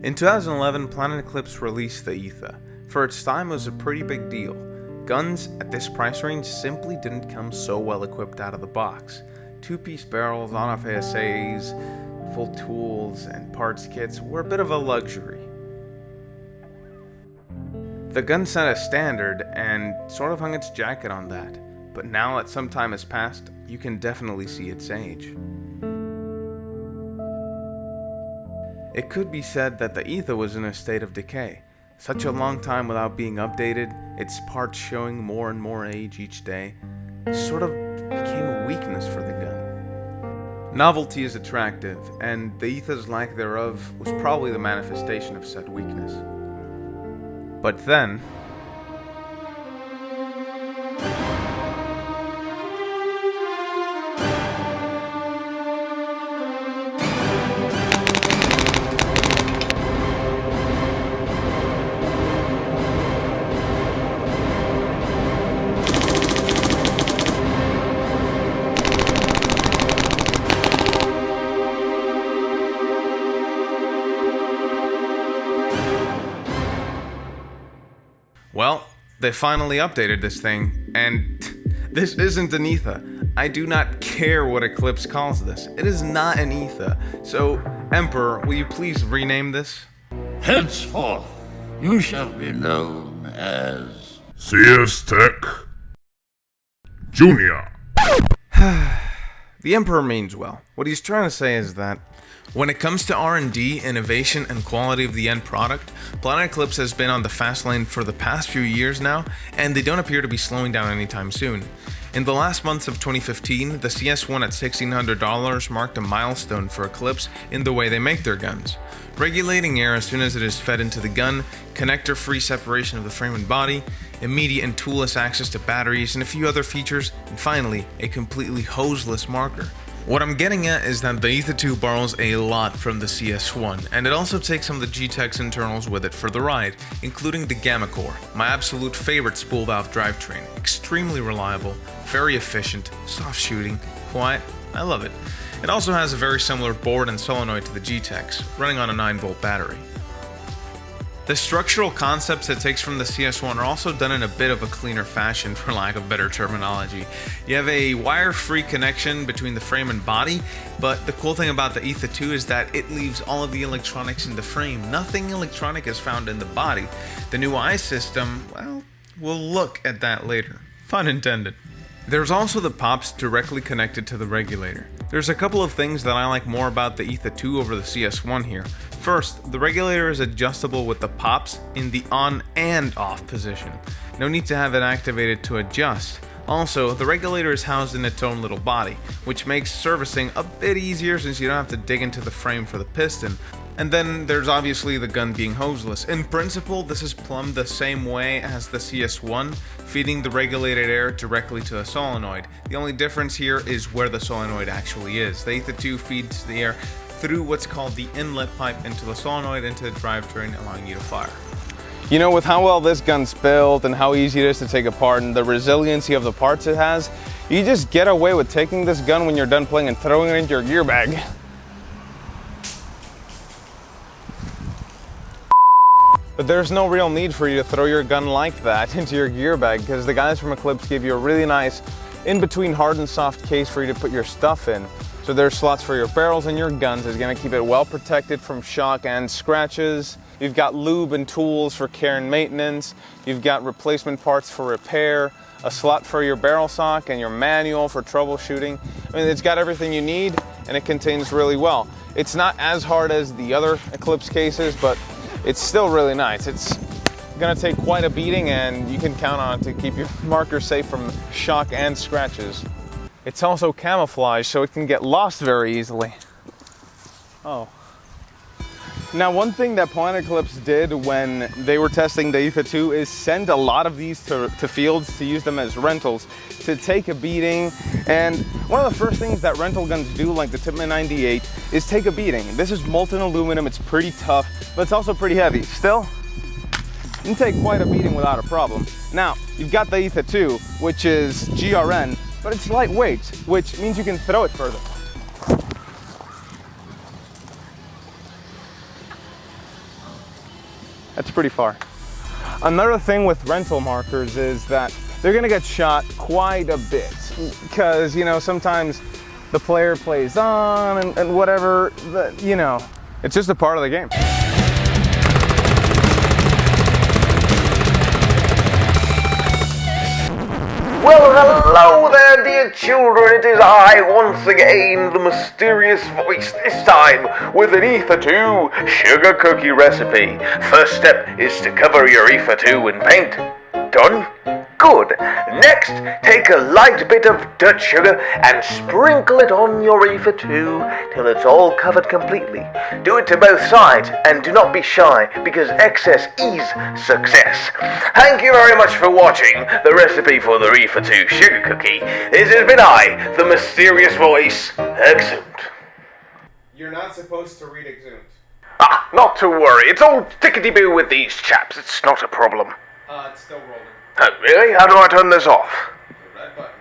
In 2011, Planet Eclipse released the Etha. For its time, it was a pretty big deal. Guns at this price range simply didn't come so well equipped out of the box. Two-piece barrels, on-off feces, full tools, and parts kits were a bit of a luxury. The gun set a standard and sort of hung its jacket on that, but now that some time has passed, you can definitely see its age. It could be said that the Etha was in a state of decay. Such a long time without being updated, its parts showing more and more age each day, sort of became a weakness for the gun. Novelty is attractive, and the Etha's lack thereof was probably the manifestation of said weakness. But then, well, they finally updated this thing, and this isn't an Etha. I do not care what Eclipse calls this. It is not an Etha. So, Emperor, will you please rename this? Henceforth, you shall be known as CS Tech Junior. The Emperor means well. What he's trying to say is that when it comes to R&D, innovation, and quality of the end product, Planet Eclipse has been on the fast lane for the past few years now, and they don't appear to be slowing down anytime soon. In the last months of 2015, the CS1 at $1,600 marked a milestone for Eclipse in the way they make their guns. Regulating air as soon as it is fed into the gun, connector-free separation of the frame and body, immediate and toolless access to batteries, and a few other features, and finally, a completely hoseless marker. What I'm getting at is that the Etha 2 borrows a lot from the CS1, and it also takes some of the Gtek's internals with it for the ride, including the Gamma Core, my absolute favorite spool valve drivetrain. Extremely reliable, very efficient, soft shooting, quiet, I love it. It also has a very similar board and solenoid to the Gtek's, running on a 9-volt battery. The structural concepts it takes from the CS1 are also done in a bit of a cleaner fashion, for lack of better terminology. You have a wire-free connection between the frame and body, but the cool thing about the Etha 2 is that it leaves all of the electronics in the frame. Nothing electronic is found in the body. The new eye system, well, we'll look at that later. Pun intended. There's also the pops directly connected to the regulator. There's a couple of things that I like more about the Etha 2 over the CS1 here. First, the regulator is adjustable with the pops in the on and off position. No need to have it activated to adjust. Also, the regulator is housed in its own little body, which makes servicing a bit easier since you don't have to dig into the frame for the piston. And then there's obviously the gun being hoseless. In principle, this is plumbed the same way as the CS1, feeding the regulated air directly to the solenoid. The only difference here is where the solenoid actually is. The Etha 2 feeds the air through what's called the inlet pipe into the solenoid into the drivetrain, allowing you to fire. You know, with how well this gun's built and how easy it is to take apart and the resiliency of the parts it has, you just get away with taking this gun when you're done playing and throwing it into your gear bag. But there's no real need for you to throw your gun like that into your gear bag, because the guys from Eclipse give you a really nice in-between hard and soft case for you to put your stuff in. So there's slots for your barrels and your guns. It's going to keep it well protected from shock and scratches. You've got lube and tools for care and maintenance. You've got replacement parts for repair, a slot for your barrel sock, and your manual for troubleshooting. I mean, it's got everything you need, and it contains really well. It's not as hard as the other Eclipse cases, but it's still really nice. It's going to take quite a beating, and you can count on it to keep your marker safe from shock and scratches. It's also camouflaged, so it can get lost very easily. Oh. Now, one thing that Planet Eclipse did when they were testing the Etha 2 is send a lot of these to fields to use them as rentals, to take a beating. And one of the first things that rental guns do, like the Tippmann 98, is take a beating. This is molten aluminum, it's pretty tough, but it's also pretty heavy. Still, you can take quite a beating without a problem. Now, you've got the Etha 2, which is GRN, but it's lightweight, which means you can throw it further. That's pretty far. Another thing with rental markers is that they're gonna get shot quite a bit because, you know, sometimes the player plays on and whatever, you know, it's just a part of the game. Well, hello there, dear children. It is I, once again, the mysterious voice, this time with an Ether 2 sugar cookie recipe. First step is to cover your Ether 2 in paint. Done? Good. Next, take a light bit of Dutch sugar and sprinkle it on your Ether 2 till it's all covered completely. Do it to both sides and do not be shy because excess is success. Thank you very much for watching the recipe for the Ether 2 sugar cookie. This has been I, the mysterious voice, Exhumed. You're not supposed to read Exhumed. Ah, not to worry. It's all tickety-boo with these chaps. It's not a problem. It's still rolling. Oh, really? How do I turn this off? The red button.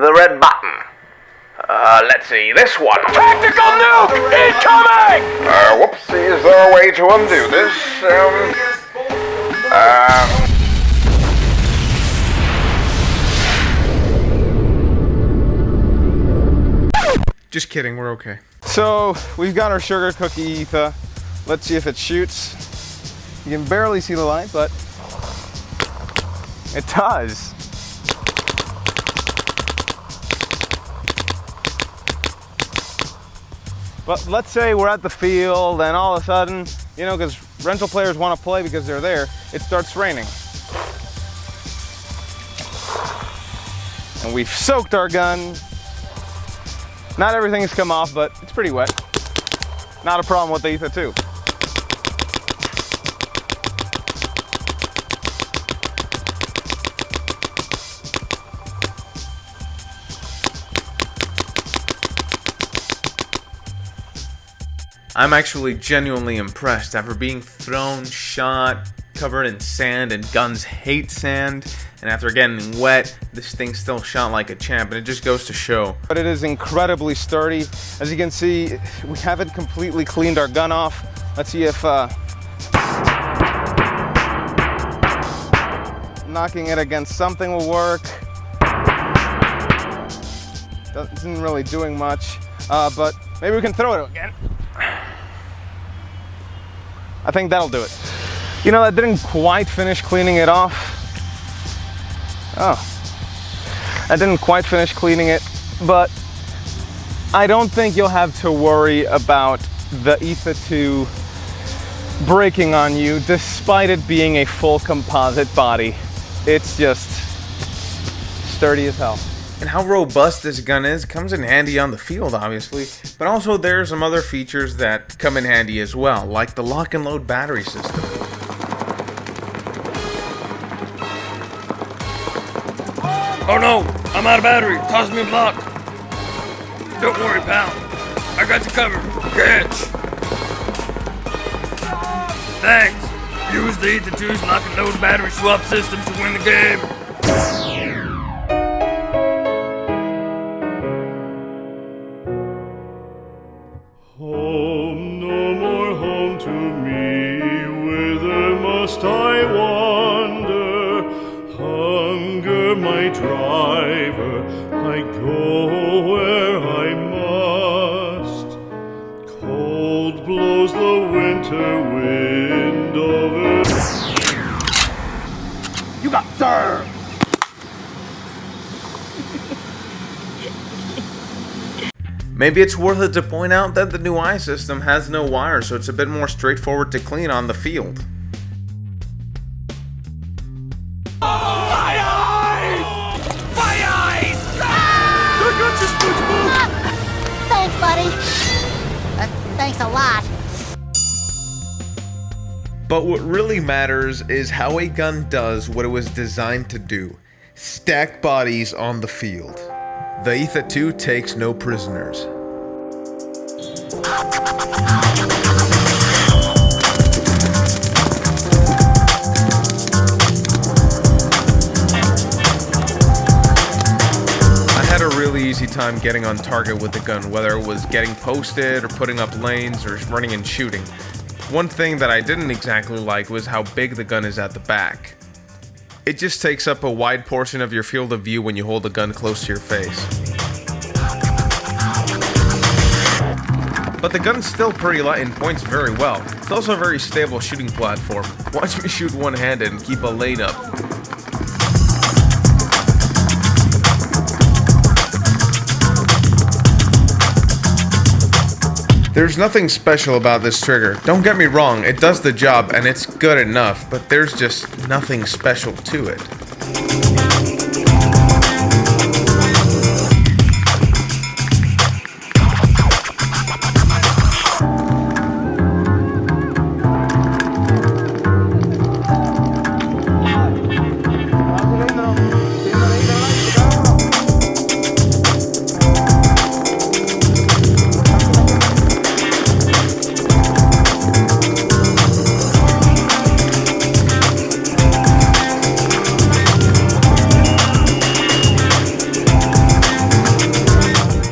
The red button. Let's see, this one. Tactical nuke incoming! Whoopsie, is there a way to undo this? Just kidding, we're okay. So, we've got our sugar cookie Etha. Let's see if it shoots. You can barely see the light, but it does. But let's say we're at the field and all of a sudden, you know, because rental players want to play because they're there, it starts raining. And we've soaked our gun. Not everything has come off, but it's pretty wet. Not a problem with the Etha 2. I'm actually genuinely impressed after being thrown, shot, covered in sand, and guns hate sand, and after getting wet, this thing still shot like a champ, and it just goes to show. But it is incredibly sturdy. As you can see, we haven't completely cleaned our gun off. Let's see if knocking it against something will work. Isn't really doing much, but maybe we can throw it again. I think that'll do it. You know, I didn't quite finish cleaning it off. Oh. I didn't quite finish cleaning it, but I don't think you'll have to worry about the Etha 2 breaking on you, despite it being a full composite body. It's just sturdy as hell. And how robust this gun is comes in handy on the field, obviously, but also there are some other features that come in handy as well, like the lock and load battery system. Oh no, I'm out of battery. Toss me a block. Don't worry, pal. I got you covered. Catch. Thanks. Use the Ether 2's lock and load battery swap system to win the game. Home, no more home to me, whither must I wander? Hunger, my driver, I go where I must. Cold blows the winter wind over. You got served! Maybe it's worth it to point out that the new eye system has no wire, so it's a bit more straightforward to clean on the field. My eyes! My eyes! I got you, SpongeBob! Thanks, buddy. Thanks a lot. But what really matters is how a gun does what it was designed to do: stack bodies on the field. The Etha 2 takes no prisoners. I had a really easy time getting on target with the gun, whether it was getting posted or putting up lanes or running and shooting. One thing that I didn't exactly like was how big the gun is at the back. It just takes up a wide portion of your field of view when you hold the gun close to your face. But the gun's still pretty light and points very well. It's also a very stable shooting platform. Watch me shoot one-handed and keep a lane up. There's nothing special about this trigger. Don't get me wrong, it does the job and it's good enough, but there's just nothing special to it.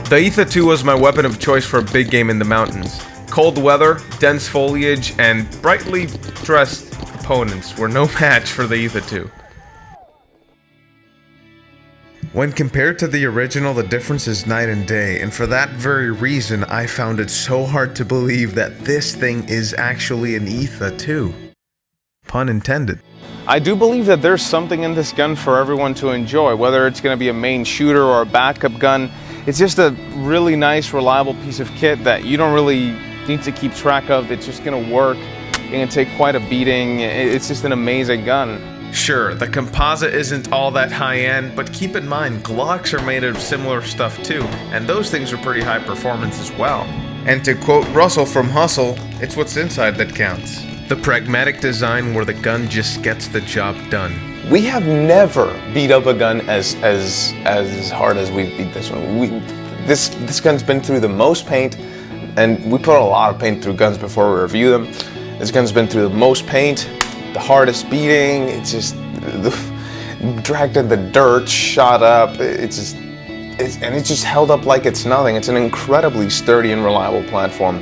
The Etha 2 was my weapon of choice for a big game in the mountains. Cold weather, dense foliage, and brightly dressed opponents were no match for the Etha 2. When compared to the original, the difference is night and day, and for that very reason, I found it so hard to believe that this thing is actually an Etha 2. Pun intended. I do believe that there's something in this gun for everyone to enjoy, whether it's going to be a main shooter or a backup gun. It's just a really nice, reliable piece of kit that you don't really need to keep track of. It's just going to work. It's going to take quite a beating. It's just an amazing gun. Sure, the composite isn't all that high-end, but keep in mind, Glocks are made of similar stuff too, and those things are pretty high performance as well. And to quote Russell from Hustle, it's what's inside that counts. The pragmatic design where the gun just gets the job done. We have never beat up a gun as hard as we've beat this one. This gun's been through the most paint, and we put a lot of paint through guns before we review them. This gun's been through the most paint, the hardest beating. It's just dragged in the dirt, shot up. It's just held up like it's nothing. It's an incredibly sturdy and reliable platform,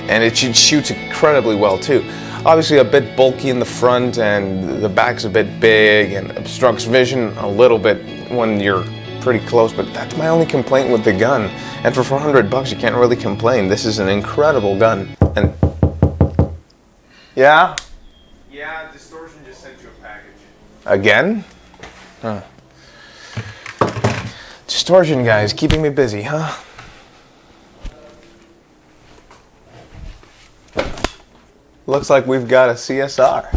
and it shoots incredibly well too. Obviously a bit bulky in the front, and the back's a bit big and obstructs vision a little bit when you're pretty close, but that's my only complaint with the gun. And for $400 you can't really complain. This is an incredible gun. And yeah? Yeah, Distortion just sent you a package. Again? Huh. Distortion guys, keeping me busy, huh? Looks like we've got a CSR.